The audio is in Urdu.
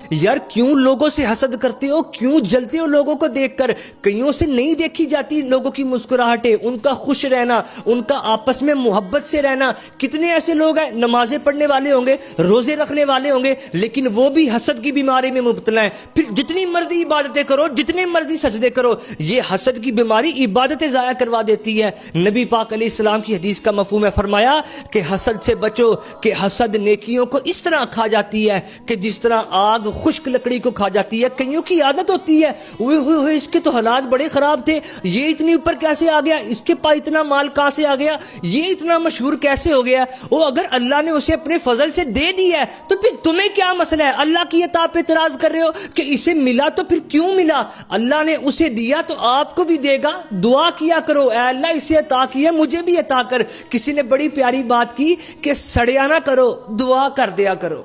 یار کیوں لوگوں سے حسد کرتے ہو، کیوں جلتے ہو لوگوں کو دیکھ کر؟ کئیوں سے نہیں دیکھی جاتی لوگوں کی مسکراہٹیں، ان کا خوش رہنا، ان کا آپس میں محبت سے رہنا۔ کتنے ایسے لوگ ہیں نمازیں پڑھنے والے ہوں گے، روزے رکھنے والے ہوں گے، لیکن وہ بھی حسد کی بیماری میں مبتلا ہیں۔ پھر جتنی مرضی عبادتیں کرو، جتنے مرضی سجدے کرو، یہ حسد کی بیماری عبادتیں ضائع کروا دیتی ہے۔ نبی پاک علیہ السلام کی حدیث کا مفہوم ہے، فرمایا کہ حسد سے بچو کہ حسد نیکیوں کو اس طرح کھا جاتی ہے کہ جس طرح آگ خشک لکڑی کو کھا جاتی ہے۔ کئیوں کی عادت ہوتی ہے، اوہ اس کے تو حالات بڑے خراب تھے، یہ اتنی اوپر کیسے آ گیا، اس کے پاس اتنا مال کہاں سے آ گیا، یہ اتنا مشہور کیسے ہو گیا۔ وہ اگر اللہ نے اسے اپنے فضل سے دے دی ہے تو پھر تمہیں کیا مسئلہ ہے؟ اللہ کی عطا پہ اعتراض کر رہے ہو کہ اسے ملا تو پھر کیوں ملا؟ اللہ نے اسے دیا تو آپ کو بھی دے گا۔ دعا کیا کرو، اے اللہ اسے عطا کیا مجھے بھی عطا کر۔ کسی نے بڑی پیاری بات کی کہ سڑیا نہ کرو، دعا کر دیا کرو۔